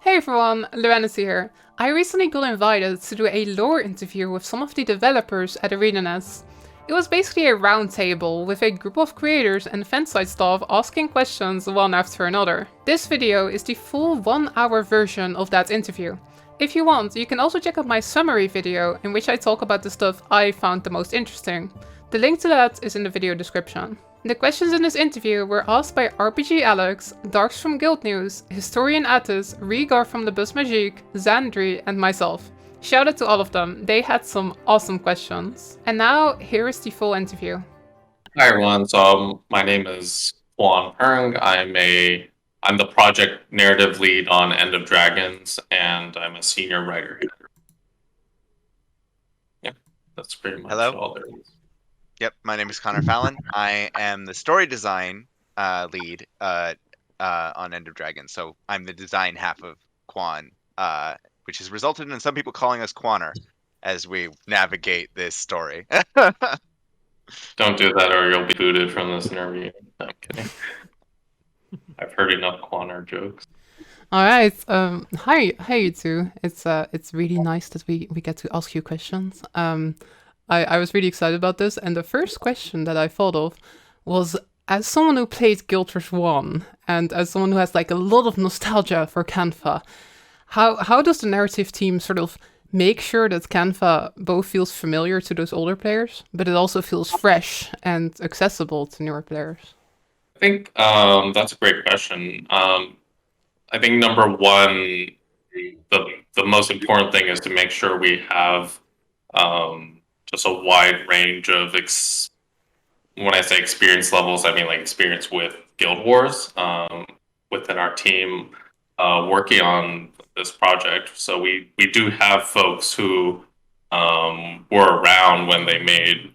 Hey everyone, Lorenz here. I recently got invited to do a lore interview with some of the developers at ArenaNet. It was basically a roundtable with a group of creators and fansite staff asking questions one after another. This video is the full 1-hour version of that interview. If you want, you can also check out my summary video in which I talk about the stuff I found the most interesting. The link to that is in the video description. The questions in this interview were asked by RPG Alex, Darks from Guild News, Historian Attis, Rhaegar from the Bus Magique, Xandri, and myself. Shout out to all of them, they had some awesome questions. And now, here is the full interview. Hi everyone. My name is Juan Peng. I'm the project narrative lead on End of Dragons, and I'm a senior writer here. Yeah, that's pretty much all there is. Yep, my name is Connor Fallon. I am the story design lead on End of Dragons. So I'm the design half of Quan, which has resulted in some people calling us Quaner as we navigate this story. Don't do that or you'll be booted from this interview. No, I'm kidding. I've heard enough Quaner jokes. All right. Hi you two. It's really nice that we get to ask you questions. I was really excited about this, and the first question that I thought of was, as someone who played Guild Wars 1, and as someone who has like a lot of nostalgia for Canva, how does the narrative team sort of make sure that Canva both feels familiar to those older players, but it also feels fresh and accessible to newer players? I think that's a great question. I think number one, the most important thing is to make sure we have just a wide range of when I say experience levels, I mean like experience with Guild Wars within our team working on this project. So we do have folks who were around when they made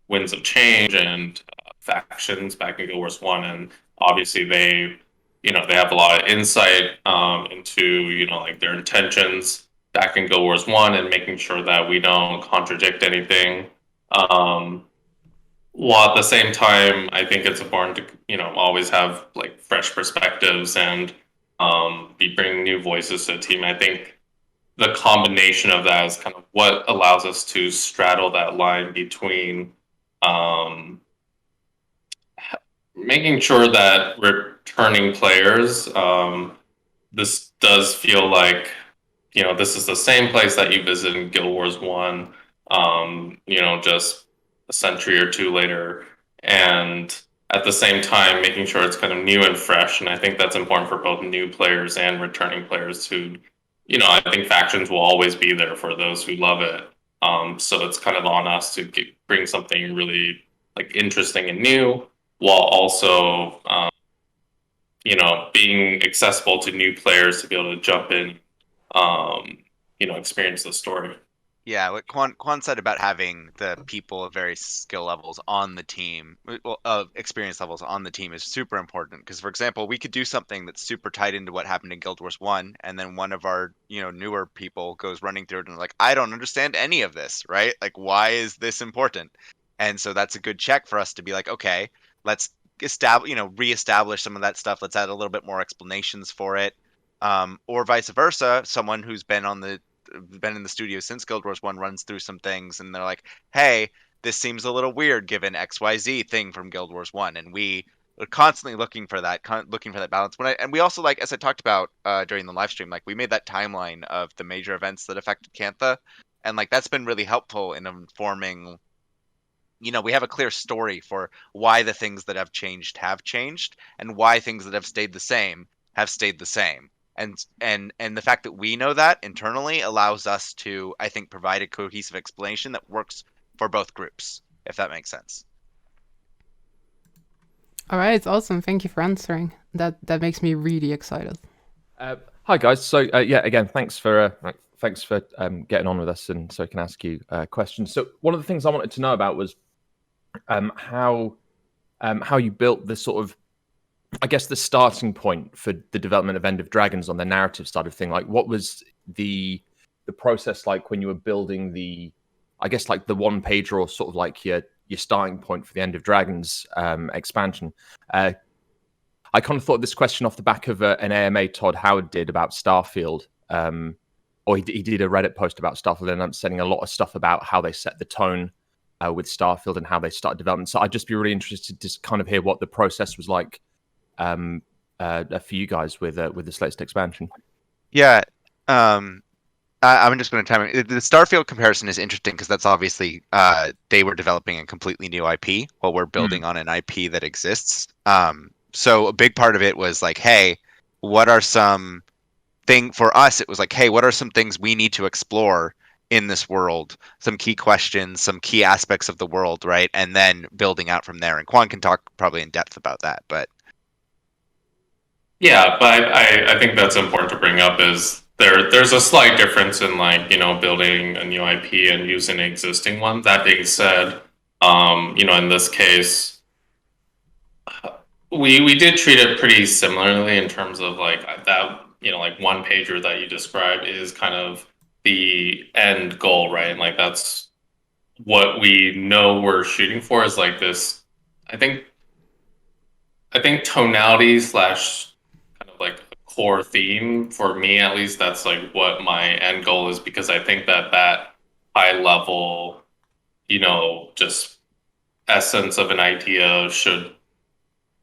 Winds of Change and factions back in Guild Wars 1, and obviously they have a lot of insight into like their intentions back in Guild Wars 1 and making sure that we don't contradict anything. While at the same time, I think it's important to always have like fresh perspectives and be bringing new voices to the team. I think the combination of that is kind of what allows us to straddle that line between making sure that returning players, this does feel like this is the same place that you visited in Guild Wars 1, just a century or two later. And at the same time, making sure it's kind of new and fresh. And I think that's important for both new players and returning players who, I think factions will always be there for those who love it. So it's kind of on us to bring something really like interesting and new while also, being accessible to new players to be able to jump in, experience the story. Yeah, what Quan said about having the people of various skill levels on the team, of experience levels on the team, is super important. Because, for example, we could do something that's super tied into what happened in Guild Wars 1, and then one of our, newer people goes running through it and like, I don't understand any of this, right? Like, why is this important? And so that's a good check for us to be like, okay, let's reestablish some of that stuff. Let's add a little bit more explanations for it, or vice versa. Someone who's been in the studio since Guild Wars 1 runs through some things and they're like, hey, this seems a little weird given XYZ thing from Guild Wars 1. And we are constantly looking for that balance. And we also, like, as I talked about during the live stream, like we made that timeline of the major events that affected Cantha. And like that's been really helpful in informing, we have a clear story for why the things that have changed, and why things that have stayed the same have stayed the same. And the fact that we know that internally allows us to, I think, provide a cohesive explanation that works for both groups, if that makes sense. All right, awesome. Thank you for answering. That makes me really excited. Hi guys. So again, thanks for getting on with us, and so I can ask you questions. So one of the things I wanted to know about was how you built this sort of, I guess, the starting point for the development of End of Dragons on the narrative side of thing. Like, what was the process like when you were building the, I guess, like the one pager or sort of like your starting point for the End of Dragons expansion? I kind of thought this question off the back of an AMA Todd Howard did about Starfield. Or he did a Reddit post about Starfield, and I'm sending a lot of stuff about how they set the tone with Starfield and how they started development. So I'd just be really interested to kind of hear what the process was like for you guys with this latest expansion. Yeah, I'm just going to time it. The Starfield comparison is interesting because that's obviously they were developing a completely new IP while we're building on an IP that exists. So a big part of it was like, hey, what are some for us? It was like, hey, what are some things we need to explore in this world? Some key questions, some key aspects of the world, right? And then building out from there. And Quan can talk probably in depth about that, but. Yeah, but I think that's important to bring up is there's a slight difference in like, building a new IP and using an existing one. That being said, in this case, we did treat it pretty similarly in terms of like that, like one pager that you described is kind of the end goal, right? And like that's what we know we're shooting for is like this, I think tonality / kind of like a core theme for me, at least. That's like what my end goal is, because I think that high level, just essence of an idea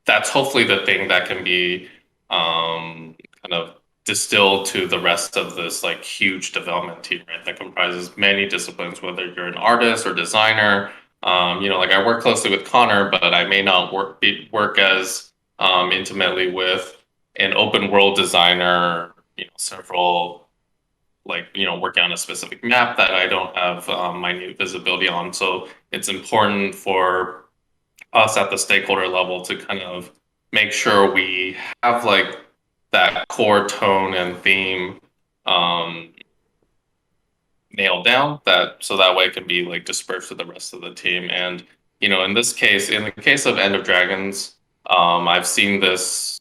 that's hopefully the thing that can be kind of distilled to the rest of this like huge development team, right? That comprises many disciplines, whether you're an artist or designer. Like I work closely with Connor, but I may not work as intimately with an open world designer, several working on a specific map that I don't have minute visibility on. So it's important for us at the stakeholder level to kind of make sure we have like that core tone and theme nailed down, so that way it can be like dispersed to the rest of the team. And in the case of End of Dragons, I've seen this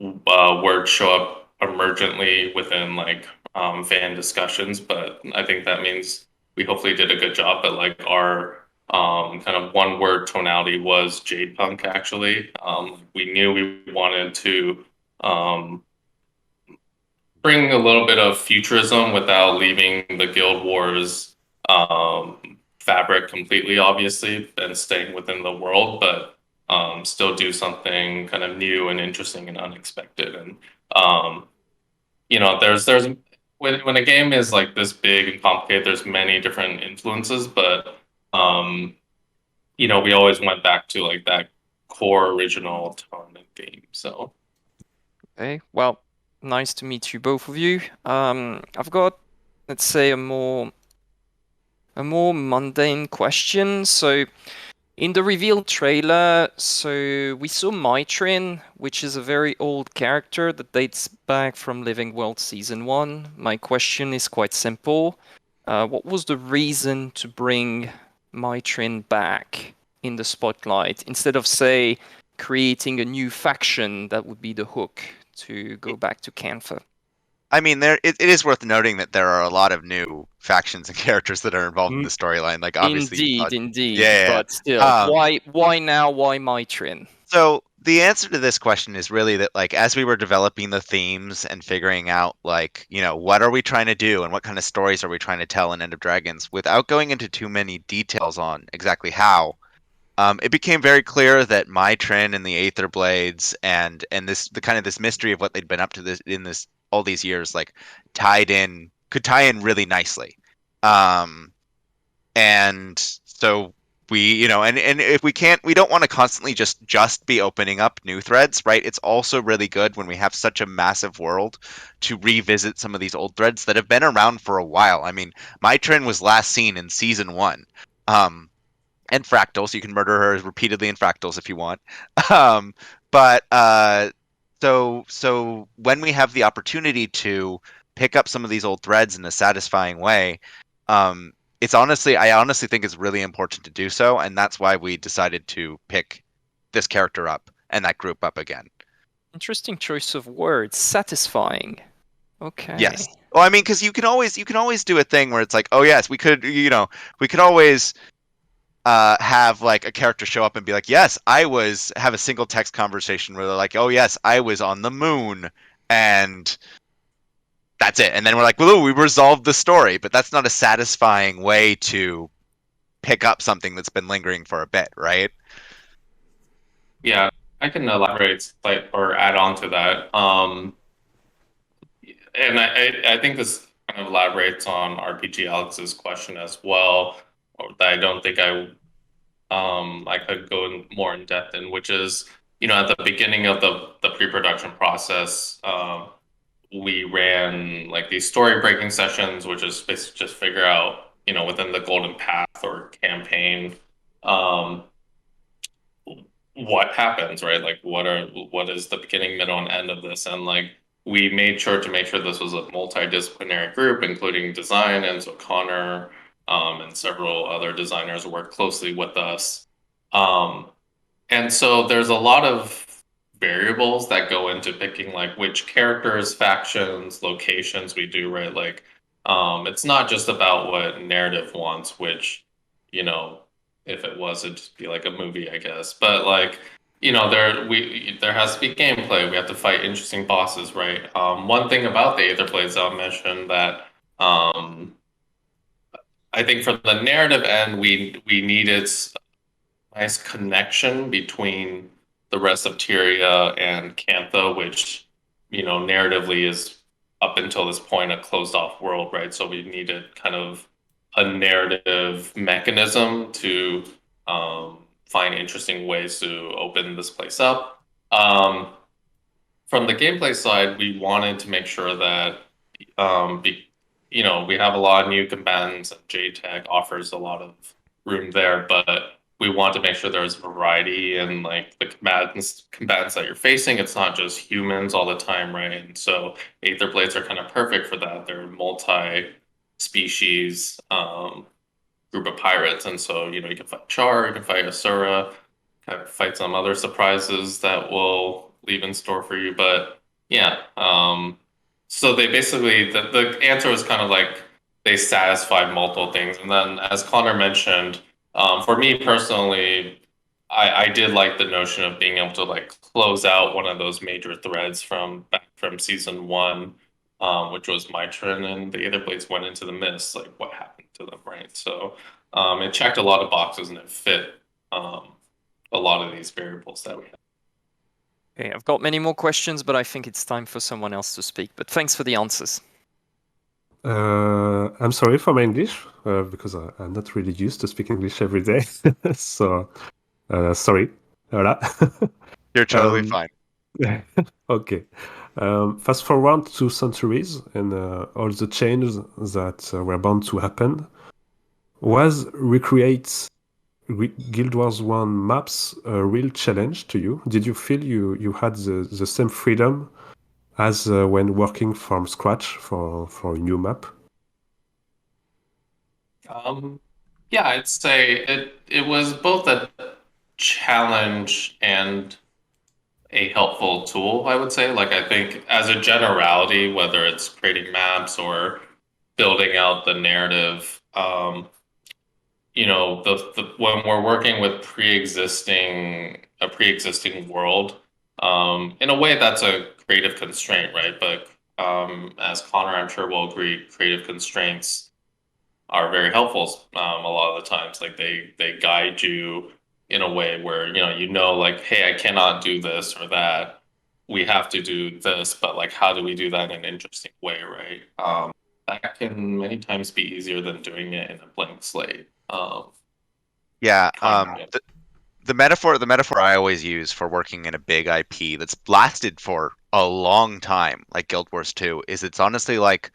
word show up emergently within like fan discussions, but I think that means we hopefully did a good job. But like our kind of one word tonality was Jade Punk, actually. We knew we wanted to bring a little bit of futurism without leaving the Guild Wars fabric completely, obviously, and staying within the world, but still do something kind of new and interesting and unexpected. And there's when a game is like this big and complicated, there's many different influences, but we always went back to like that core original tone and theme. So okay, well, nice to meet you, both of you. I've got, let's say, a more mundane question. So in the reveal trailer, so we saw Mai Trin, which is a very old character that dates back from Living World Season 1. My question is quite simple. What was the reason to bring Mai Trin back in the spotlight instead of, say, creating a new faction that would be the hook to go back to Canfa? I mean, it is worth noting that there are a lot of new factions and characters that are involved in the storyline. Like, obviously, indeed. Yeah. But still, why now? Why Mai Trin? So the answer to this question is really that, like, as we were developing the themes and figuring out, like, what are we trying to do and what kind of stories are we trying to tell in End of Dragons, without going into too many details on exactly how, it became very clear that Mai Trin and the Aetherblades and this mystery of what they'd been up to in all these years, like, could tie in really nicely. And so we, and if we don't want to constantly just be opening up new threads, right? It's also really good when we have such a massive world to revisit some of these old threads that have been around for a while. I mean, Mai Trin was last seen in Season 1. And Fractals, you can murder her repeatedly in Fractals if you want. So when we have the opportunity to pick up some of these old threads in a satisfying way, I honestly think it's really important to do so, and that's why we decided to pick this character up and that group up again. Interesting choice of words, satisfying. Okay. Yes. Well, I mean, because you can always do a thing where it's like, oh yes, we could always have like a character show up and be like, yes, have a single text conversation where they're like, oh yes, I was on the moon, and that's it. And then we're like, well, we resolved the story, but that's not a satisfying way to pick up something that's been lingering for a bit, right? Yeah, I can elaborate or add on to that. And I think this kind of elaborates on RPG Alex's question as well, or that I don't think I could go more in depth in, which is, at the beginning of the pre-production process, we ran like these story breaking sessions, which is basically just figure out, within the golden path or campaign, um, what happens, right? Like what is the beginning, middle, and end of this? And like we made sure to make sure this was a multidisciplinary group, including design, and so Connor and several other designers worked closely with us. And so there's a lot of variables that go into picking like which characters, factions, locations we do, right? Like it's not just about what narrative wants, which, you know, if it was, it'd just be like a movie, I guess. But like, there has to be gameplay. We have to fight interesting bosses, right? One thing about the Aetherblades I'll mention that I think for the narrative end, we needed nice connection between the rest of Tyria and Cantha, which, narratively is up until this point a closed off world, right? So we needed kind of a narrative mechanism to find interesting ways to open this place up. From the gameplay side, we wanted to make sure that we have a lot of new combatants, and Jade Tech offers a lot of room there, but we want to make sure there's variety in like the combatants that you're facing. It's not just humans all the time, right? And so Aetherblades are kind of perfect for that. They're multi-species group of pirates, and so you can fight Char, you can fight Asura, kind of fight some other surprises that will leave in store for you. But yeah, so they basically the answer was kind of like they satisfied multiple things, and then as Connor mentioned, for me personally, I did like the notion of being able to like close out one of those major threads back from season one, which was Mai Trin and the Aetherblades went into the mist. Like what happened to them, right? So it checked a lot of boxes and it fit a lot of these variables that we have. Okay, I've got many more questions, but I think it's time for someone else to speak. But thanks for the answers. I'm sorry for my English, because I'm not really used to speak English every day. So, sorry. Hola. You're totally fine. Okay. Fast forward 2 centuries and all the changes that were bound to happen. Was recreate Guild Wars 1 maps a real challenge to you? Did you feel you had the same freedom as when working from scratch for a new map? Yeah, I'd say it was both a challenge and a helpful tool, I would say. Like I think as a generality, whether it's creating maps or building out the narrative, when we're working with a pre-existing world, in a way that's a creative constraint, right? But as Connor, I'm sure will agree, creative constraints are very helpful a lot of the times. Like they guide you in a way where like, hey, I cannot do this or that. We have to do this, but like, how do we do that in an interesting way, right? That can many times be easier than doing it in a blank slate. Yeah. The metaphor I always use for working in a big IP that's lasted for a long time, like Guild Wars 2, is it's honestly like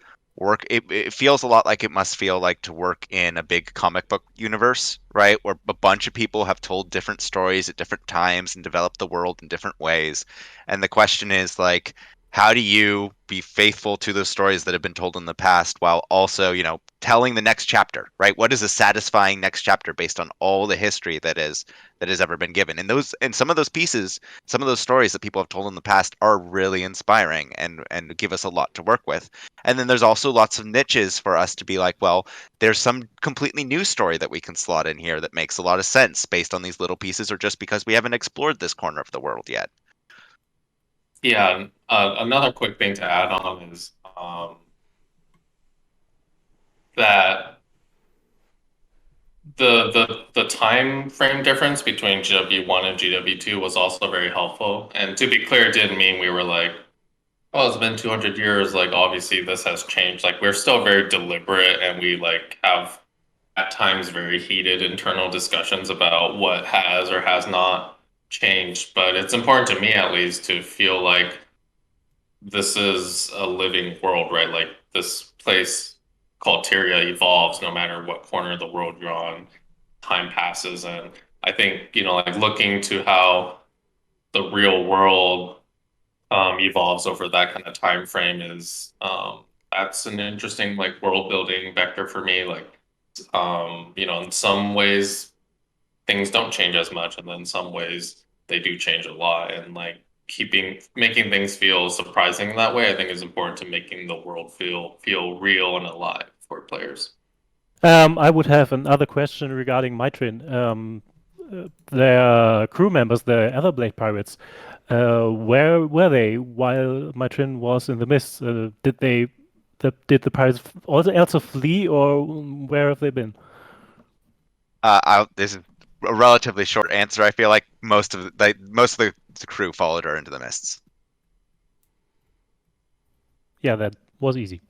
it feels a lot like it must feel like to work in a big comic book universe, right? Where a bunch of people have told different stories at different times and developed the world in different ways. And the question is like, how do you be faithful to those stories that have been told in the past while also, telling the next chapter, right? What is a satisfying next chapter based on all the history that has ever been given? And some of those pieces, some of those stories that people have told in the past are really inspiring and give us a lot to work with. And then there's also lots of niches for us to be like, well, there's some completely new story that we can slot in here that makes a lot of sense based on these little pieces or just because we haven't explored this corner of the world yet. Yeah, another quick thing to add on is that the time frame difference between GW1 and GW2 was also very helpful. And to be clear, it didn't mean we were like, oh, it's been 200 years. Like, obviously, this has changed. Like, we're still very deliberate, and we like have at times very heated internal discussions about what has or has not changed. But it's important to me, at least, to feel like this is a living world, right? Like this place called Tyria evolves no matter what corner of the world you're on. Time passes, and I think like looking to how the real world evolves over that kind of time frame is that's an interesting like world building vector for me. Like in some ways things don't change as much, and then in some ways they do change a lot, and like making things feel surprising that way, I think is important to making the world feel real and alive for players. I would have another question regarding Mai Trin. Their crew members, the Aetherblade pirates, where were they while Mai Trin was in the mist? Did the pirates also flee, or where have they been? This is a relatively short answer. I feel like most of the crew followed her into the mists. Yeah, that was easy.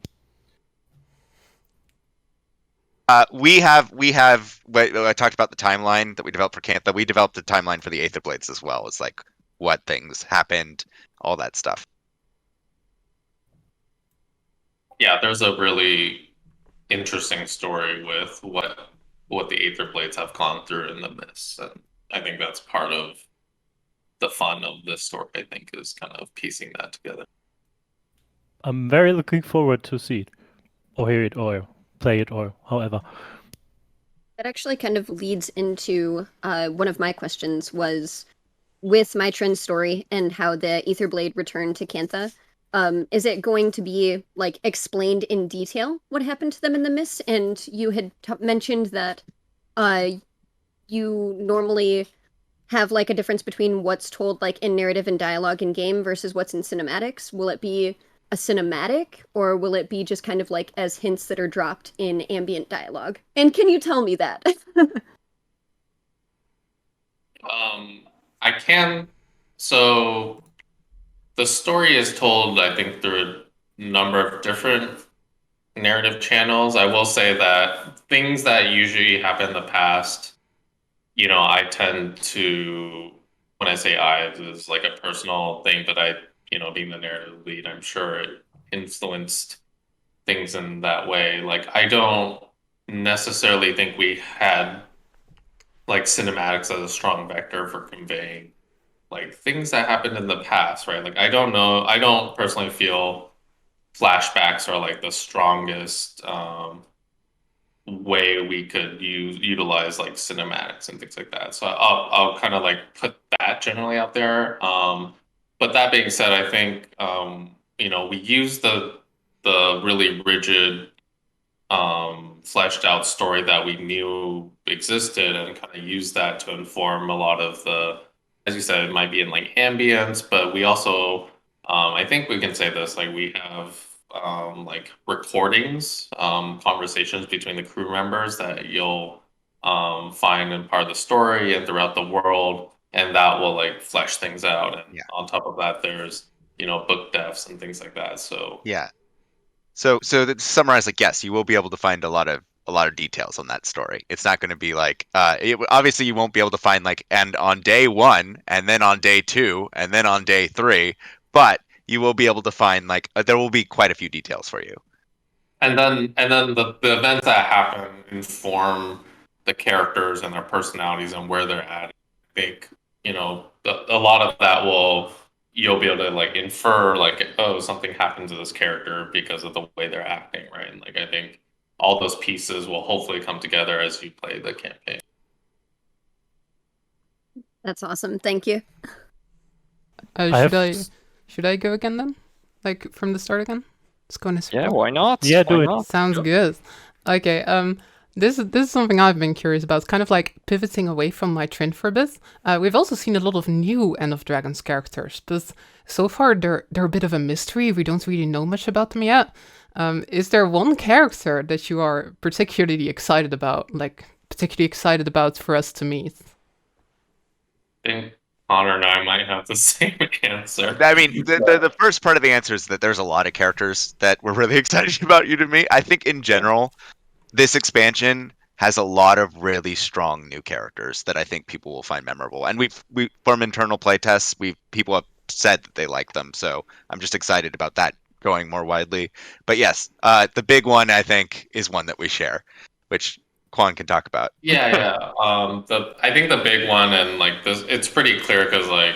We have. I talked about the timeline that we developed for Cantha. We developed a timeline for the Aetherblades as well. It's like what things happened, all that stuff. Yeah, there's a really interesting story with what the Aetherblades have gone through in the mists, and I think that's part of the fun of this story. I think is kind of piecing that together. I'm very looking forward to see it, or hear it, or play it, or however. That actually kind of leads into one of my questions was with Mai Trin's story and how the Aetherblade returned to Cantha. Is it going to be like explained in detail what happened to them in the mist? And you had mentioned that you normally have like a difference between what's told like in narrative and dialogue in game versus what's in cinematics. Will it be a cinematic, or will it be just kind of like as hints that are dropped in ambient dialogue? And can you tell me that? I can. So the story is told, I think, through a number of different narrative channels. I will say that things that usually happen in the past, I tend to, when I say it is like a personal thing that I, being the narrative lead, I'm sure it influenced things in that way. Like, I don't necessarily think we had like cinematics as a strong vector for conveying like things that happened in the past, right? Like, I don't know. I don't personally feel flashbacks are like the strongest way we could utilize like cinematics and things like that. So I'll kind of like put that generally out there. But that being said, I think we use the really rigid fleshed out story that we knew existed and kind of use that to inform a lot of the, as you said, it might be in like ambience, but we also I think we can say this, like we have like recordings, conversations between the crew members that you'll find in part of the story and throughout the world, and that will like flesh things out. And on top of that, there's book deaths and things like that. So yeah. So to summarize, like, yes, you will be able to find a lot of details on that story. It's not going to be like obviously you won't be able to find like and on day 1 and then on day 2 and then on day 3, but you will be able to find like there will be quite a few details for you. And then the events that happen inform the characters and their personalities and where they're at. I think a lot of that will you'll be able to like infer like, oh, something happened to this character because of the way they're acting, right? And like I think all those pieces will hopefully come together as you play the campaign. That's awesome. Thank you. Should I go again then? Like from the start again? Let's go in a circle. Yeah, why not? Yeah, Why do it. not? Sounds good. Okay, this is something I've been curious about. It's kind of like pivoting away from Mai Trin for a bit. We've also seen a lot of new End of Dragons characters, but so far they're a bit of a mystery. We don't really know much about them yet. Is there one character that you are particularly excited about, for us to meet? I think Connor and I might have the same answer. I mean, the first part of the answer is that there's a lot of characters that we're really excited about you to meet. I think in general, this expansion has a lot of really strong new characters that I think people will find memorable. And we from internal playtests, people have said that they like them. So I'm just excited about that going more widely. But yes, the big one I think is one that we share, which Quan can talk about. Yeah. I think the big one, and like this, it's pretty clear because like,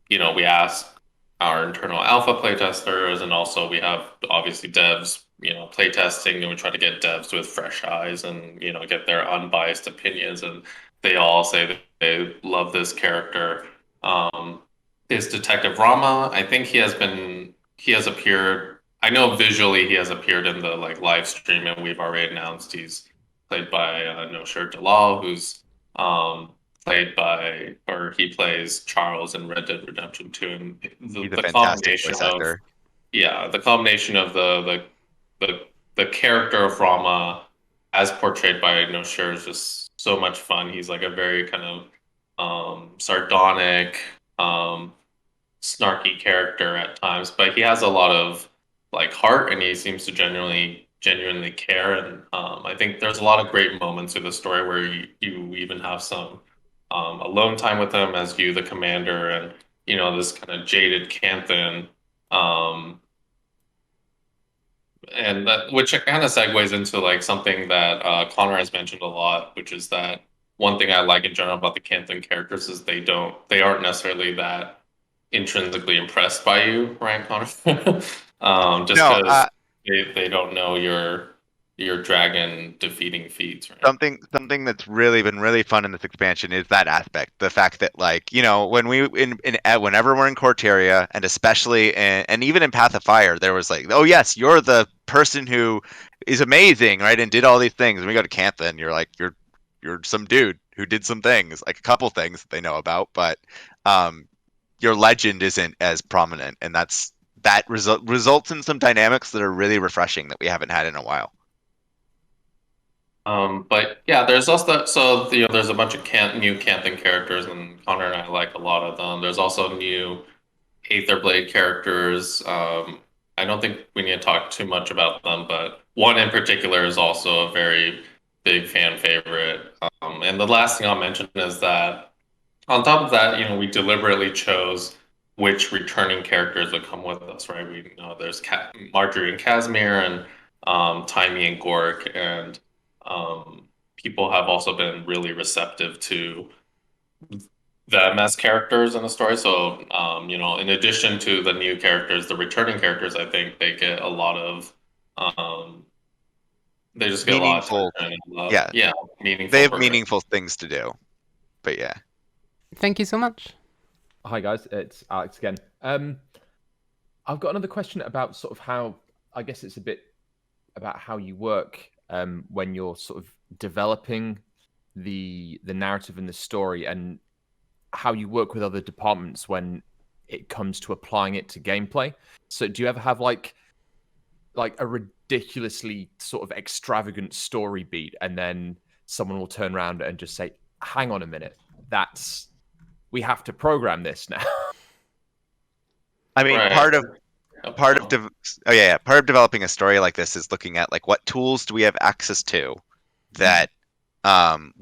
you know, we asked our internal alpha playtesters, and also we have obviously devs, you know, playtesting, and we try to get devs with fresh eyes and, you know, get their unbiased opinions, and they all say that they love this character. Is Detective Rama. I think he has appeared. I know visually he has appeared in the like live stream, and we've already announced he's played by Nosher Dalal, who's he plays Charles in Red Dead Redemption 2, and He's a the fantastic combination voice of actor. the combination of the character of Rama as portrayed by Nosher is just so much fun. He's like a very kind of sardonic, snarky character at times, but he has a lot of like heart, and he seems to genuinely care. And I think there's a lot of great moments in the story where you even have some alone time with him as you, the commander, and you know this kind of jaded Canthan, and that which kind of segues into like something that Connor has mentioned a lot, which is that one thing I like in general about the Canthan characters is they aren't necessarily that intrinsically impressed by you, right, Connor? Just No, because they don't know your dragon defeating feats, right? something that's really been really fun in this expansion is that aspect. The fact that like, you know, when whenever we're in Corteria, and especially and even in Path of Fire, there was like, oh yes, you're the person who is amazing, right, and did all these things. And we go to Cantha, and you're like, you're some dude who did some things, like a couple things that they know about, but your legend isn't as prominent, and that results in some dynamics that are really refreshing that we haven't had in a while. But yeah, there's also there's a bunch of new Canthan characters, and Connor and I like a lot of them. There's also new Aetherblade characters. I don't think we need to talk too much about them, but one in particular is also a very big fan favorite. And the last thing I'll mention is that on top of that, you know, we deliberately chose which returning characters would come with us, right? We know there's Marjory and Kasmeer, and Taimi and Gork, and people have also been really receptive to them as characters in the story. So, you know, in addition to the new characters, the returning characters, I think they get a lot of, they just get Meaningful, a lot of love. yeah. Yeah, meaningful. They have for- meaningful things to do. But yeah. Thank you so much. Hi guys, it's Alex again. I've got another question about sort of how, I guess it's a bit about how you work when you're sort of developing the narrative and the story, and how you work with other departments when it comes to applying it to gameplay. So do you ever have like a ridiculously sort of extravagant story beat, and then someone will turn around and just say, hang on a minute, we have to program this now? I mean, Right. part of developing a story like this is looking at like what tools do we have access to that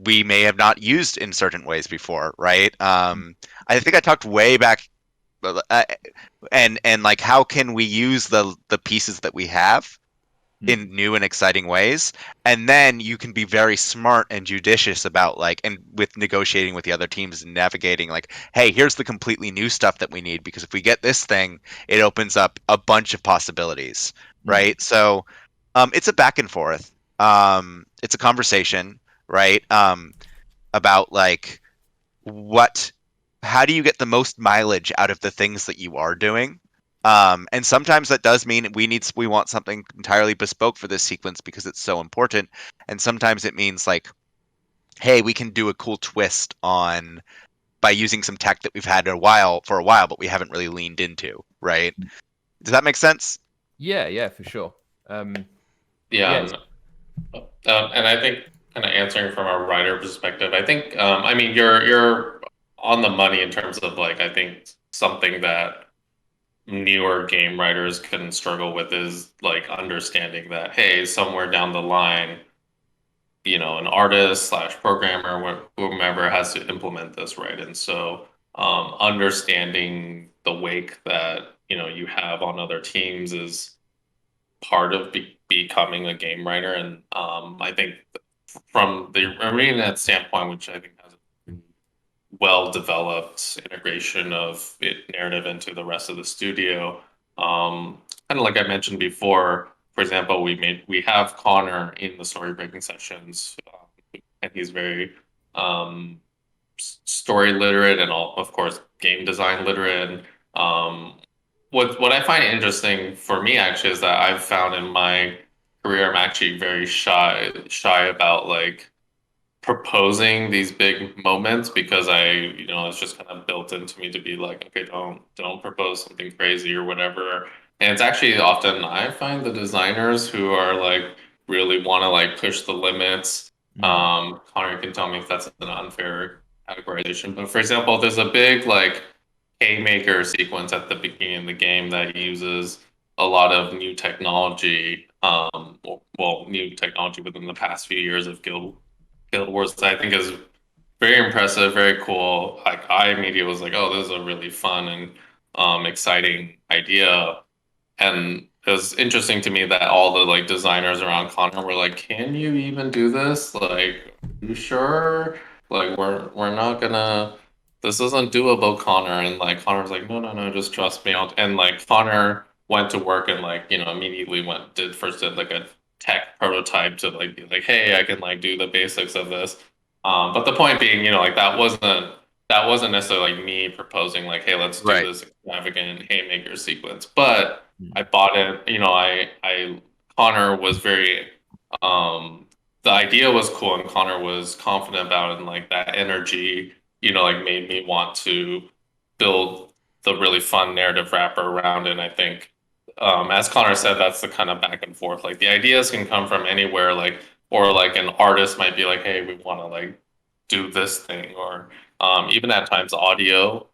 we may have not used in certain ways before, right? I think I talked way back, and like how can we use the pieces that we have in new and exciting ways, and then you can be very smart and judicious about like, and with negotiating with the other teams and navigating like, hey, here's the completely new stuff that we need, because if we get this thing, it opens up a bunch of possibilities, right? So it's a back and forth, it's a conversation, right? About like how do you get the most mileage out of the things that you are doing. And sometimes that does mean we want something entirely bespoke for this sequence because it's so important. And sometimes it means like, hey, we can do a cool twist on by using some tech that we've had for a while, but we haven't really leaned into, right? Does that make sense? Yeah, for sure. Yeah, and I think kind of answering from a writer perspective, I think I mean you're on the money in terms of like I think something that newer game writers can struggle with is like understanding that hey, somewhere down the line, an artist slash programmer, whomever has to implement this, right? And so understanding the wake that you have on other teams is part of becoming a game writer. And I think from the ArenaNet standpoint, which I think has a well developed integration of narrative into the rest of the studio, kind of like I mentioned before. For example, we have Connor in the story breaking sessions, and he's very story literate and all, of course, game design literate. And what I find interesting for me actually is that I've found in my career I'm actually very shy about like proposing these big moments because it's just kind of built into me to be like, okay, don't propose something crazy or whatever. And it's actually often I find the designers who are like really want to like push the limits. Connor can tell me if that's an unfair categorization, but for example, there's a big like haymaker sequence at the beginning of the game that uses a lot of new technology. New technology within the past few years of Guild Wars that I think is very impressive, very cool. Like I immediately was like, oh, this is a really fun and exciting idea. And it was interesting to me that all the like designers around Connor were like, "Can you even do this? Like, you sure? Like, we're not gonna. This isn't doable, Connor." And like Connor's like, "No, no, no, just trust me." And like Connor went to work and like immediately did like a tech prototype to like be like, "Hey, I can like do the basics of this." But the point being, like that wasn't necessarily like me proposing like, "Hey, let's do Right. this extravagant haymaker sequence," but I bought it. Connor was very, the idea was cool and Connor was confident about it, and like that energy, like made me want to build the really fun narrative wrapper around it. And I think, as Connor said, that's the kind of back and forth. Like the ideas can come from anywhere, or like an artist might be like, hey, we want to like do this thing, or even at times audio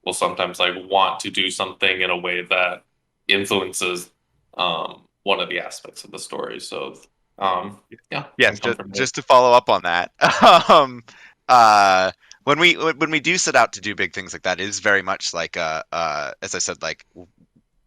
will sometimes like want to do something in a way that influences one of the aspects of the story. So yeah. Yes, just to follow up on that. When we do set out to do big things like that, it is very much like as I said, like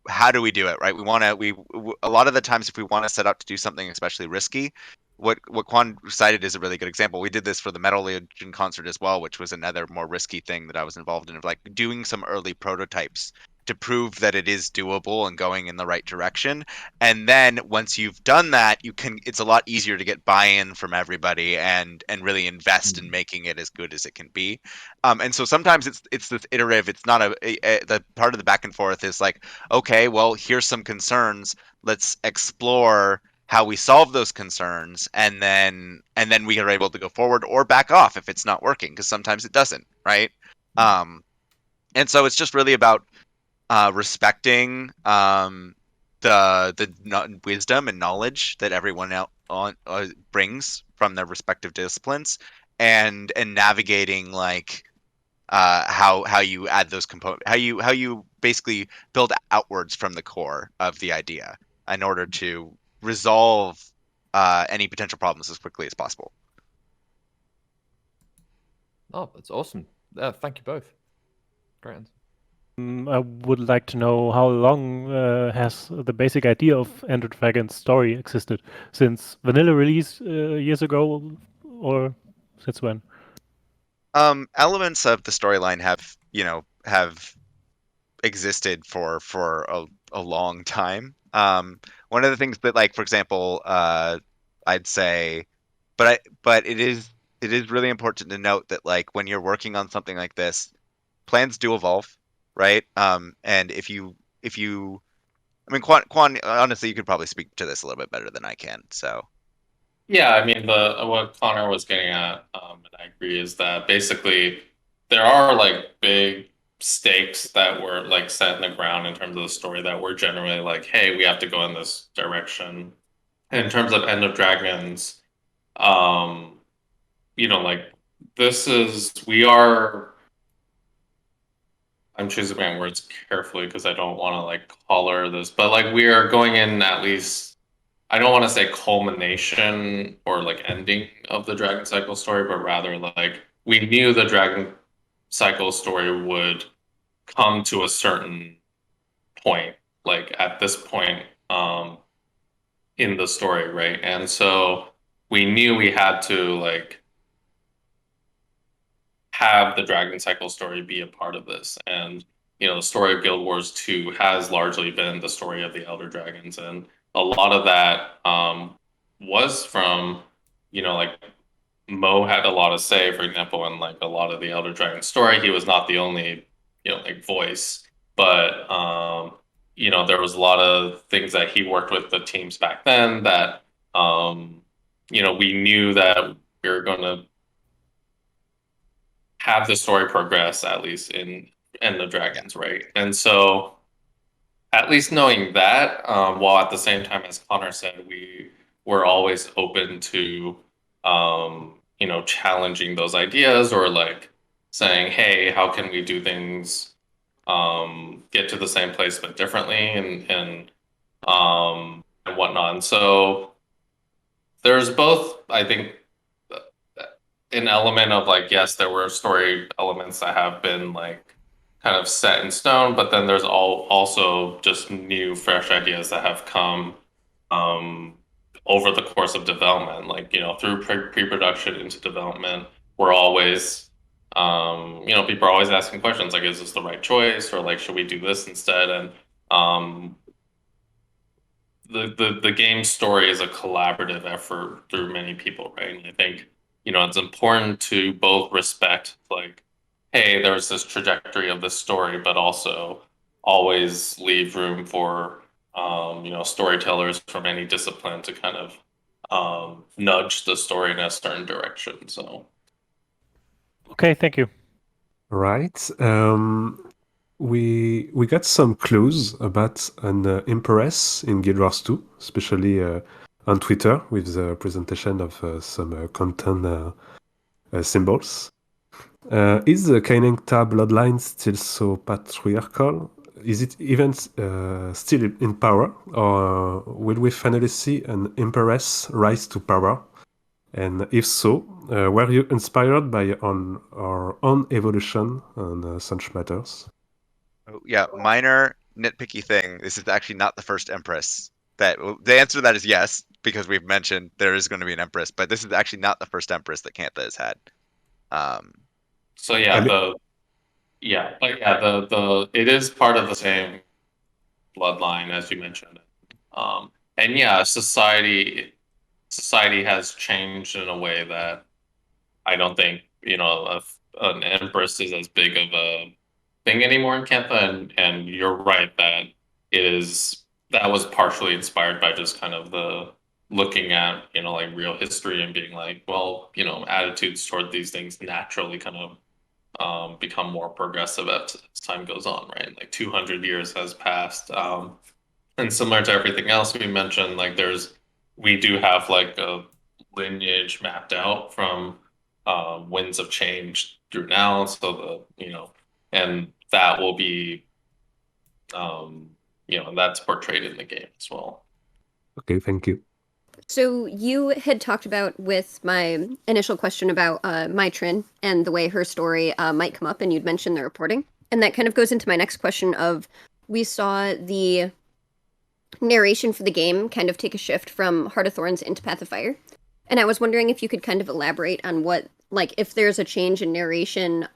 how do we do it, right? A lot of the times if we want to set out to do something especially risky, what Quan cited is a really good example. We did this for the Metal Legion concert as well, which was another more risky thing that I was involved in, of like doing some early prototypes to prove that it is doable and going in the right direction. And then once you've done that, it's a lot easier to get buy-in from everybody and really invest in making it as good as it can be. And so sometimes it's this iterative. It's not the part of the back and forth is like, okay, well, here's some concerns. Let's explore how we solve those concerns, and then we are able to go forward or back off if it's not working, because sometimes it doesn't, right? And so it's just really about respecting the wisdom and knowledge that everyone brings from their respective disciplines, and navigating like how you add those components, how you basically build outwards from the core of the idea in order to resolve any potential problems as quickly as possible. Oh, that's awesome. Thank you both. Great answer. I would like to know how long has the basic idea of Ender Dragon's story existed? Since vanilla release years ago, or since when? Elements of the storyline have existed for a long time. One of the things that, like, for example, I'd say, but it is really important to note that, like, when you're working on something like this, plans do evolve, right? And if you I mean, Quan, honestly, you could probably speak to this a little bit better than I can. So Yeah, I mean, the what Connor was getting at, and I agree, is that basically there are like big stakes that were like set in the ground in terms of the story that were generally like, hey, we have to go in this direction. In terms of End of Dragons, um, like we are. I'm choosing my words carefully because I don't want to like color this, but like we are going in at least. I don't want to say culmination or like ending of the Dragon Cycle story, but rather like we knew the Dragon Cycle story would come to a certain point, like at this point in the story, right? And so we knew we had to like have the Dragon Cycle story be a part of this. And the story of Guild Wars 2 has largely been the story of the Elder Dragons, and a lot of that was from like Mo had a lot of say, for example, in like a lot of the Elder Dragon story. He was not the only like voice, but there was a lot of things that he worked with the teams back then that we knew that we were going to have the story progress, at least in End of Dragons, right? And so at least knowing that, while at the same time, as Connor said, we were always open to challenging those ideas, or like saying, hey, how can we do things, get to the same place but differently, and whatnot. And so there's both, I think, an element of like, yes, there were story elements that have been like kind of set in stone, but then there's also just new, fresh ideas that have come over the course of development, like through pre-production into development. We're always people are always asking questions like, is this the right choice, or like, should we do this instead? And the game story is a collaborative effort through many people, right? And I think it's important to both respect like, hey, there's this trajectory of this story, but also always leave room for storytellers from any discipline to kind of nudge the story in a certain direction. So Okay, thank you. Right. We got some clues about an Empress in Guild Wars 2, especially on Twitter with the presentation of some content symbols. Is the Kainengta bloodline still so patriarchal? Is it even still in power, or will we finally see an Empress rise to power? And if so, were you inspired by our own evolution on such matters? Oh, yeah, minor nitpicky thing. This is actually not the first Empress. The answer to that is yes, because we've mentioned there is going to be an Empress, but this is actually not the first Empress that Kantha has had. So yeah, the it is part of the same bloodline as you mentioned. And yeah, society has changed in a way that I don't think an empress is as big of a thing anymore in Kantha, and you're right that that was partially inspired by just kind of the looking at like real history and being like, well, attitudes toward these things naturally kind of become more progressive as time goes on, right? Like 200 years has passed, and similar to everything else we mentioned, like we do have like a lineage mapped out from winds of change through now, so and that will be that's portrayed in the game as well. Okay, thank you. So you had talked about with my initial question about Mai Trin and the way her story might come up, and you'd mentioned the reporting. And that kind of goes into my next question of, we saw the narration for the game kind of take a shift from Heart of Thorns into Path of Fire. And I was wondering if you could kind of elaborate on what, like, if there's a change in narration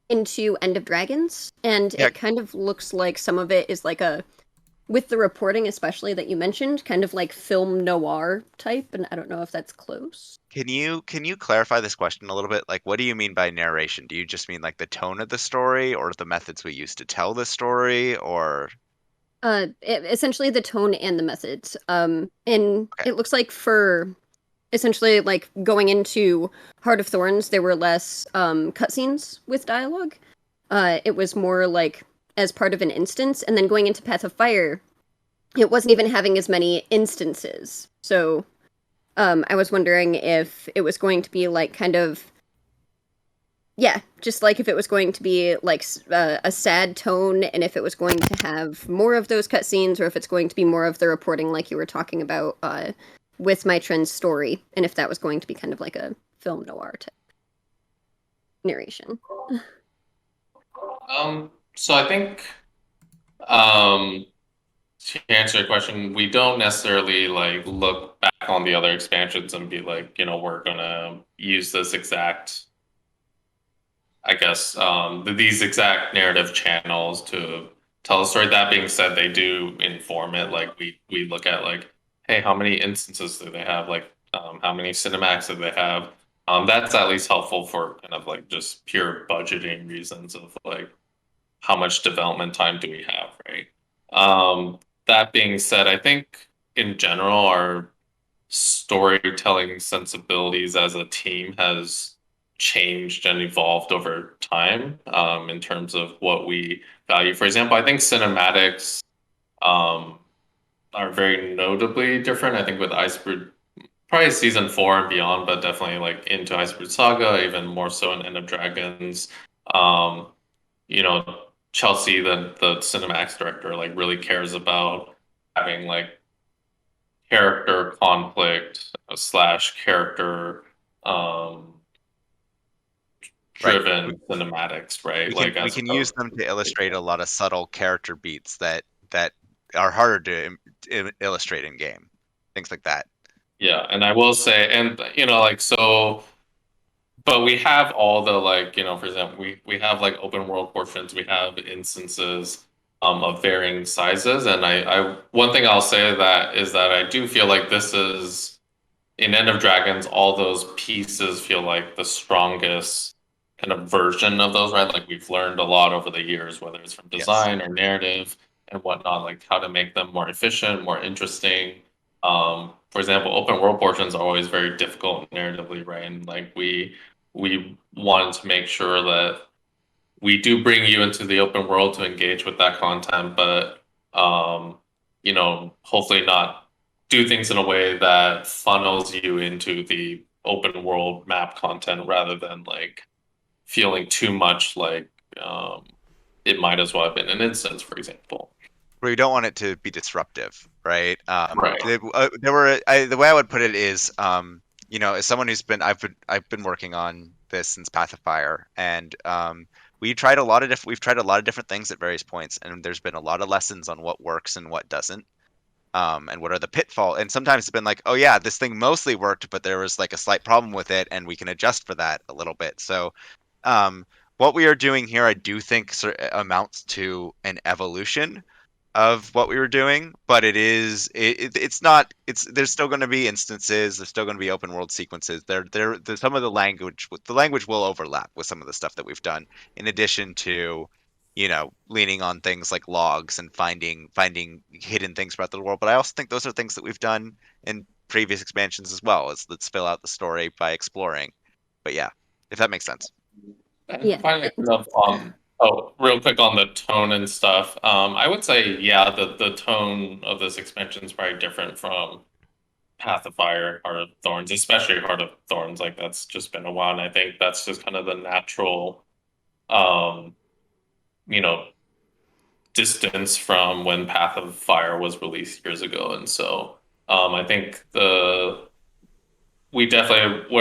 into End of Dragons. And Yeah. it kind of looks like some of it is like with the reporting especially that you mentioned, kind of like film noir type, and I don't know if that's close. Can you clarify this question a little bit? Like, what do you mean by narration? Do you just mean like the tone of the story, or the methods we use to tell the story, or? Essentially the tone and the methods. And Okay. it looks like for essentially like going into Heart of Thorns, there were less cutscenes with dialogue. It was more like as part of an instance, and then going into Path of Fire, it wasn't even having as many instances. So I was wondering if it was going to be like kind of, yeah, just like if it was going to be like a sad tone, and if it was going to have more of those cutscenes, or if it's going to be more of the reporting like you were talking about with Mai Trin's story, and if that was going to be kind of like a film noir type narration. So I think to answer your question, we don't necessarily like look back on the other expansions and be like, we're gonna use this exact, I guess, these exact narrative channels to tell a story. That being said, they do inform it. Like we look at like, hey, how many instances do they have? Like, how many cinematics do they have? That's at least helpful for kind of like just pure budgeting reasons of like how much development time do we have, right? That being said, I think in general our storytelling sensibilities as a team has changed and evolved over time in terms of what we value. For example, I think cinematics are very notably different. I think with Iceberg, probably season 4 and beyond, but definitely like into Iceberg Saga, even more so in End of Dragons. You know, Chelsea, the cinematics director, like really cares about having like character conflict slash character driven cinematics, right? We can use them to illustrate a lot of subtle character beats that are harder to illustrate in game, things like that. Yeah, and I will say, and like so, but we have all the like, for example, we have like open world portions, we have instances of varying sizes, and I one thing I'll say that is that I do feel like this is in End of Dragons, all those pieces feel like the strongest kind of version of those, right? Like we've learned a lot over the years, whether it's from design or narrative and whatnot, like how to make them more efficient, more interesting. For example, open world portions are always very difficult narratively, right? And like we wanted to make sure that we do bring you into the open world to engage with that content, but hopefully not do things in a way that funnels you into the open world map content rather than like feeling too much like it might as well have been an instance, for example. Where you don't want it to be disruptive, right? Right. The way I would put it is, as someone I've been working on this since Path of Fire, and we've tried a lot of different things at various points, and there's been a lot of lessons on what works and what doesn't, and what are the pitfalls. And sometimes it's been like, oh yeah, this thing mostly worked, but there was like a slight problem with it, and we can adjust for that a little bit. So, what we are doing here, I do think amounts to an evolution of what we were doing, but there's still going to be instances, there's still going to be open world sequences. Some of the language will overlap with some of the stuff that we've done, in addition to leaning on things like logs and finding hidden things throughout the world. But I also think those are things that we've done in previous expansions as well. Let's fill out the story by exploring. But yeah, if that makes sense. Yeah. Finally, real quick on the tone and stuff. I would say, yeah, the tone of this expansion is probably different from Path of Fire, Heart of Thorns, especially Heart of Thorns. Like that's just been a while, and I think that's just kind of the natural, distance from when Path of Fire was released years ago, and so I think we're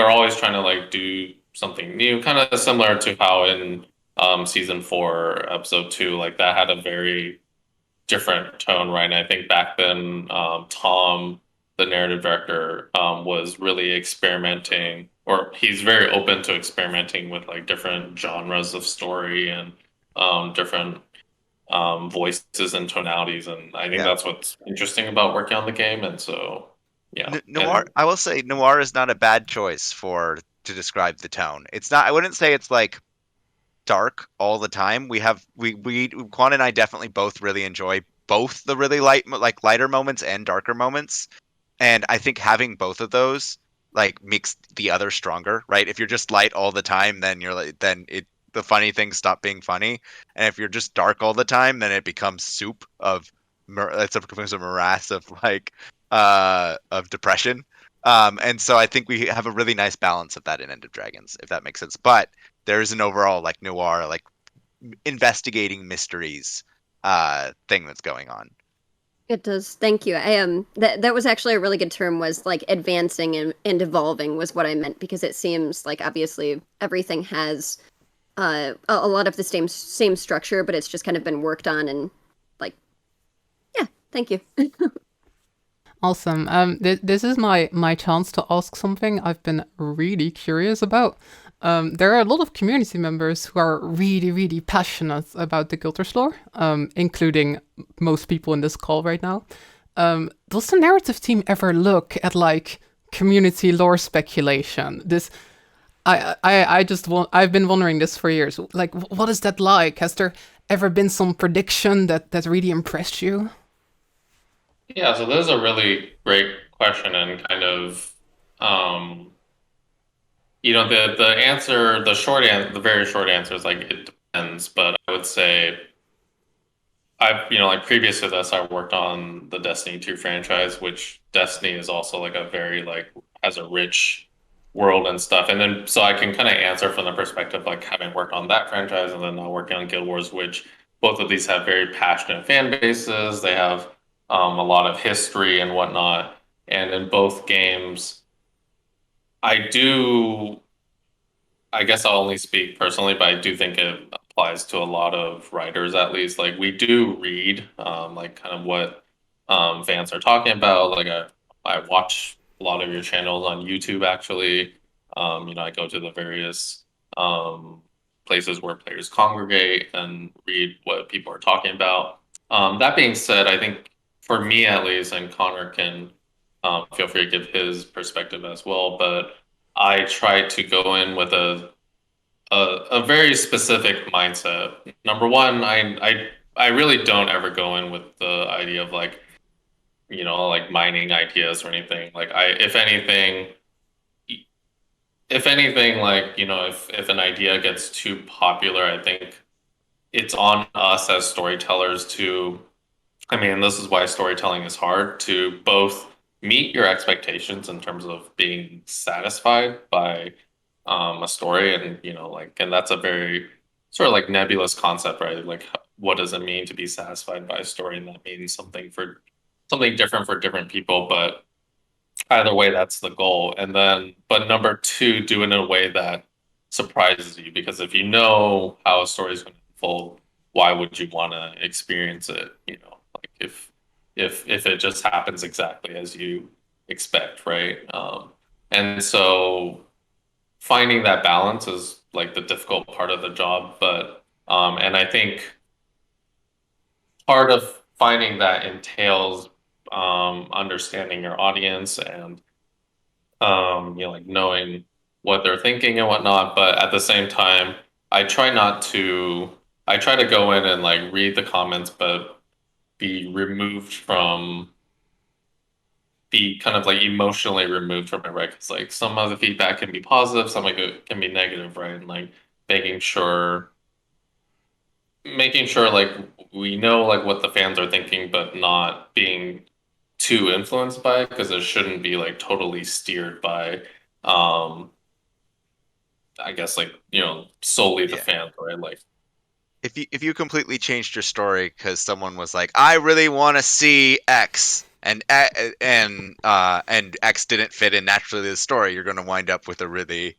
always trying to like do something new, kind of similar to how in season 4, episode 2, like that had a very different tone, right? And I think back then, Tom, the narrative director, was really experimenting, or he's very open to experimenting with like different genres of story and different voices and tonalities, and I think Yeah. that's what's interesting about working on the game. And so, yeah, Noir. I will say noir is not a bad choice to describe the tone. It's not. I wouldn't say it's like dark all the time. Quan and I definitely both really enjoy both the really lighter moments and darker moments. And I think having both of those like makes the other stronger, right? If you're just light all the time, then the funny things stop being funny. And if you're just dark all the time, then it becomes soup of it becomes a morass of of depression. And so I think we have a really nice balance of that in End of Dragons, if that makes sense. But there is an overall like noir, like investigating mysteries thing that's going on. It does. Thank you. I that was actually a really good term, was like advancing and evolving was what I meant, because it seems like obviously everything has a lot of the same structure, but it's just kind of been worked on, and like, yeah, thank you. Awesome. This is my chance to ask something I've been really curious about. There are a lot of community members who are really, really passionate about the Guilders lore, including most people in this call right now. Does the narrative team ever look at like community lore speculation? I've been wondering this for years. Like, what is that like? Has there ever been some prediction that really impressed you? Yeah, so this is a really great question, and kind of, the answer, the very short answer is like it depends. But I would say, like previous to this, I worked on the Destiny 2 franchise, which Destiny is also like a very like has a rich world and stuff. And then so I can kind of answer from the perspective like having worked on that franchise and then now working on Guild Wars, which both of these have very passionate fan bases. They have a lot of history and whatnot. And in both games, I guess I'll only speak personally, but I do think it applies to a lot of writers, at least. Like we do read, like kind of what fans are talking about. Like I watch a lot of your channels on YouTube, actually. I go to the various places where players congregate and read what people are talking about. That being said, I think for me at least, and Connor can feel free to give his perspective as well, but I try to go in with a very specific mindset. Number one, I really don't ever go in with the idea of like, like mining ideas or anything. Like if anything, like, if an idea gets too popular, I think it's on us as storytellers to, I mean, this is why storytelling is hard, to both meet your expectations in terms of being satisfied by a story, and and that's a very sort of like nebulous concept, right? Like, what does it mean to be satisfied by a story? And that means something different for different people, but either way, that's the goal. And then, but number two, do it in a way that surprises you, because if you know how a story is going to unfold, why would you want to experience it? Like if it just happens exactly as you expect, right? And so finding that balance is like the difficult part of the job. But and I think part of finding that entails understanding your audience and like knowing what they're thinking and whatnot. But at the same time, I try to go in and like read the comments, but be kind of like emotionally removed from it, right? Because like some of the feedback can be positive, some of it can be negative, right? And like making sure like we know like what the fans are thinking, but not being too influenced by it, because it shouldn't be like totally steered by I guess like solely the Yeah. fans, right? Like If you completely changed your story because someone was like, I really want to see X, and X didn't fit in naturally to the story, you're going to wind up with a really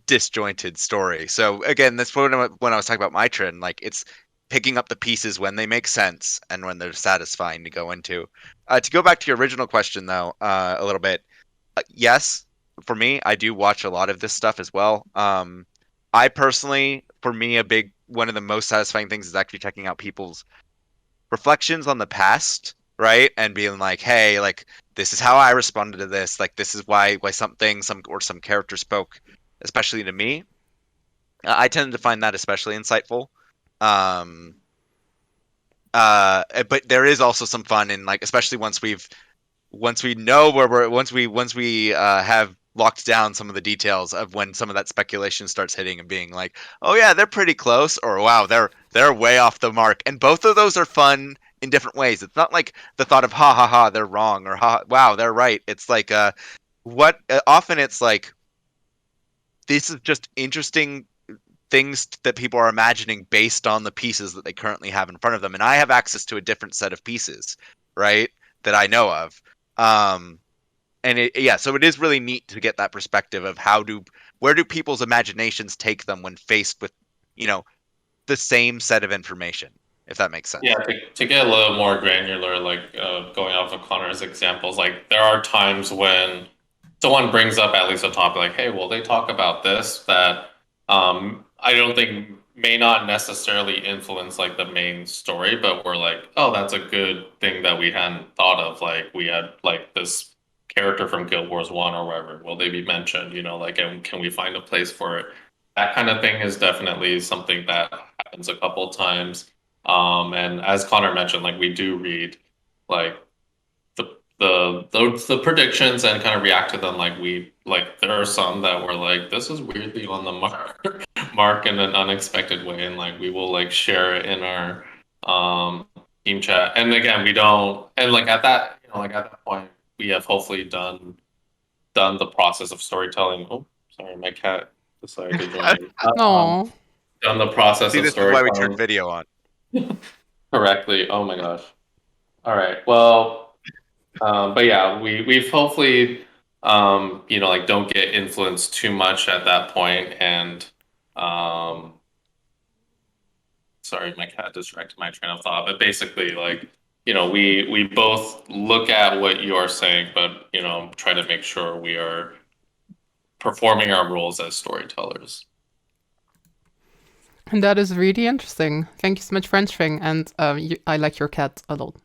disjointed story. So again, that's when I was talking about Mai Trin, like it's picking up the pieces when they make sense and when they're satisfying to go into. To go back to your original question though, a little bit, yes, for me, I do watch a lot of this stuff as well. I personally, for me, one of the most satisfying things is actually checking out people's reflections on the past, right? And being like, hey, like this is how I responded to this. Like this is why some character spoke especially to me. I tend to find that especially insightful. But there is also some fun in like, especially once we know where once we have locked down some of the details of when some of that speculation starts hitting and being like, oh yeah, they're pretty close, or wow, they're way off the mark. And both of those are fun in different ways. It's not like the thought of ha ha ha, they're wrong, or ha wow, they're right. It's like often it's like, this is just interesting things that people are imagining based on the pieces that they currently have in front of them, and I have access to a different set of pieces, right, that I know of. So it is really neat to get that perspective of where do people's imaginations take them when faced with, the same set of information, if that makes sense. Yeah, to get a little more granular, like going off of Connor's examples, like there are times when someone brings up at least a topic like, hey, well, they talk about this that I don't think may not necessarily influence like the main story, but we're like, oh, that's a good thing that we hadn't thought of. Like we had like this character from Guild Wars 1 or wherever. Will they be mentioned? Like, and can we find a place for it? That kind of thing is definitely something that happens a couple times. And as Connor mentioned, like we do read like the predictions and kind of react to them. Like there are some that were like, this is weirdly on the mark in an unexpected way, and like we will like share it in our team chat. And again, we don't, and like at that point we have hopefully done the process of storytelling. Oh, sorry, my cat decided to join. Aww. Done the process See, of this is why we storytelling turned video on. correctly. Oh my gosh. All right. Well, but yeah, we've hopefully like don't get influenced too much at that point, and sorry, my cat distracted my train of thought. But basically, like we both look at what you are saying, but try to make sure we are performing our roles as storytellers. And that is really interesting. Thank you so much for answering, and I like your cat a lot.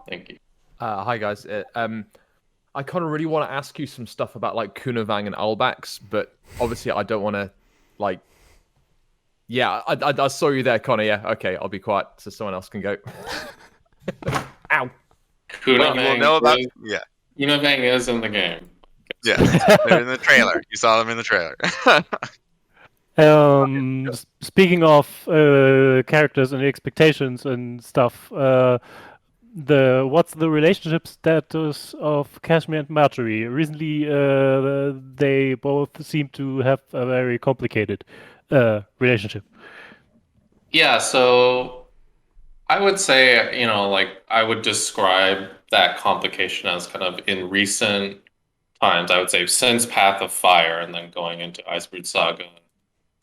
Thank you. Hi guys. I kind of really want to ask you some stuff about like Kunavang and Albax, but obviously I don't want to like. Yeah, I saw you there, Connor. Yeah, okay, I'll be quiet so someone else can go. Ow. Kunavang is in the game. Yeah, they're in the trailer. You saw them in the trailer. Speaking of characters and expectations and stuff, what's the relationship status of Kasmeer and Marjory? Recently, they both seem to have a very complicated relationship. Yeah, so I would say, like I would describe that complication as kind of in recent times. I would say since Path of Fire and then going into Icebrood Saga,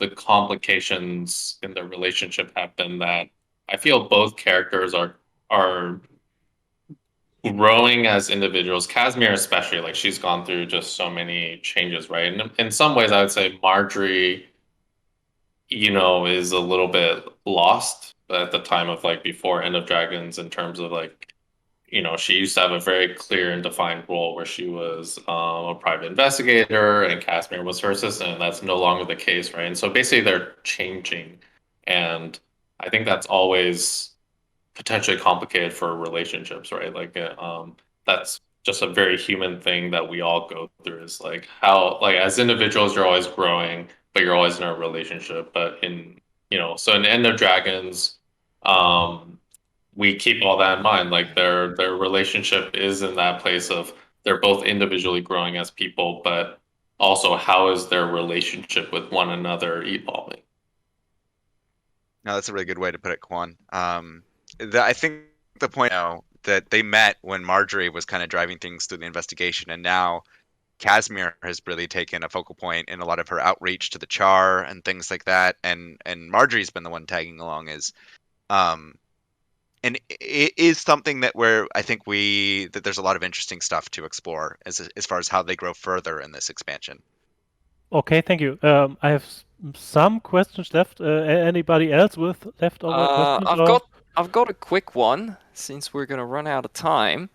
the complications in the relationship have been that I feel both characters are growing as individuals. Kasmeer especially, like she's gone through just so many changes, right? And in some ways, I would say Marjory, is a little bit lost at the time of like before End of Dragons in terms of like, she used to have a very clear and defined role where she was a private investigator and Kasmeer was her assistant, and that's no longer the case, right? And so basically they're changing. And I think that's always potentially complicated for relationships, right? Like that's just a very human thing that we all go through is like how like as individuals you're always growing, but you're always in a relationship. But so in End of Dragons, we keep all that in mind. Like their relationship is in that place of they're both individually growing as people, but also how is their relationship with one another evolving? No, that's a really good way to put it, Quan. I think the point now that they met when Marjory was kind of driving things through the investigation, and now Kasmeer has really taken a focal point in a lot of her outreach to the Char and things like that, and Marjorie's been the one tagging along and it is something that I think that there's a lot of interesting stuff to explore as far as how they grow further in this expansion. Okay, thank you. I have some questions left. Anybody else with leftover questions? I've got a quick one since we're gonna run out of time.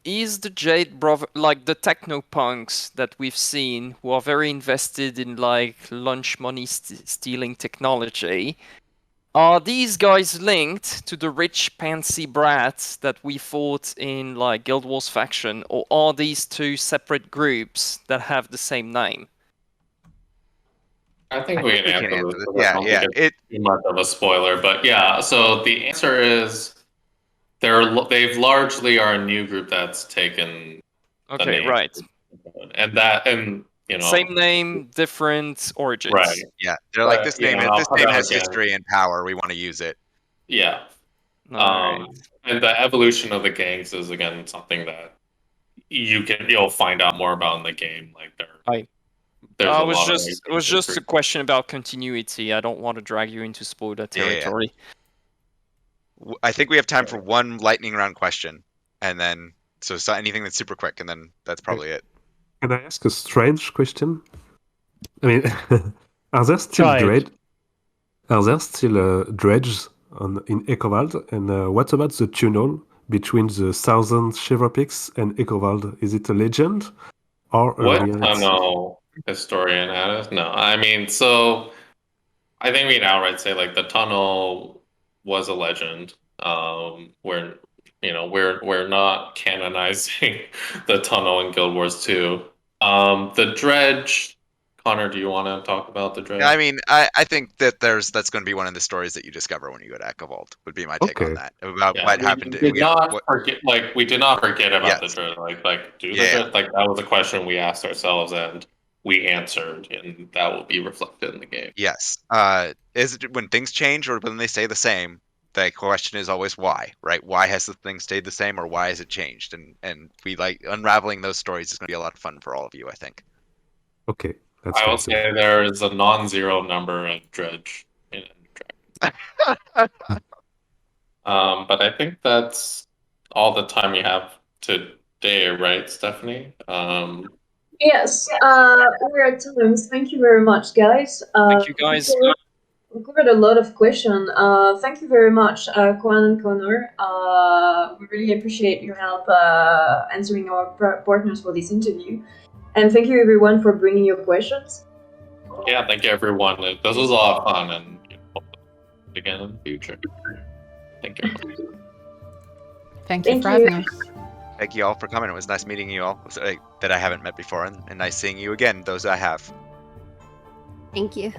Is the Jade Brother, like the techno punks that we've seen, who are very invested in like lunch money stealing technology, are these guys linked to the rich pantsy brats that we fought in like Guild Wars faction, or are these two separate groups that have the same name? I think we can answer this. Yeah, yeah. It's too much of a spoiler, but yeah. So the answer is they've largely are a new group that's taken. Okay, the name. right. And you know, same name, different origins. right? Yeah, they're like, this name has again. history and power. We want to use it. Yeah. Right. And the evolution of the gangs is again something that you'll find out more about in the game. Like it was just a question about continuity. I don't want to drag you into spoiler territory. Yeah. I think we have time for one lightning round question, and then so anything that's super quick, and then that's probably it. Can I ask a strange question? I mean, are there still dredges in Ecovald? And what about the tunnel between the Thousand Chevropix and Ecovald? Is it a legend or a reality? Tunnel historian had it? No, I mean, so I think we can outright say like the tunnel was a legend. We're not canonizing the tunnel in Guild Wars 2. The Dredge, Connor, do you want to talk about the Dredge? I mean, I think that that's going to be one of the stories that you discover when you go to Ecovald. Would be my take on that about what happened. We did not forget about the Dredge. Like that was a question we asked ourselves and we answered, and that will be reflected in the game. Yes. Is it when things change or when they stay the same? The question is always why, right? Why has the thing stayed the same, or why has it changed? And we like unraveling those stories is going to be a lot of fun for all of you, I think. Okay, I will say there is a non-zero number in Dredge. But I think that's all the time we have today, right, Stephanie? Yes, we're at times. Thank you very much, guys. Thank you, guys. We covered a lot of questions. Thank you very much, Kwan and Connor. We really appreciate your help answering our partners for this interview. And thank you, everyone, for bringing your questions. Yeah, thank you, everyone. This was a lot of fun, and again in the future. Thank you. Thank you for having us. Thank you all for coming. It was nice meeting you all that I haven't met before, and nice seeing you again, those I have. Thank you.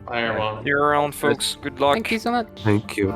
Bye, everyone. You're around, folks. Good luck. Thank you so much. Thank you.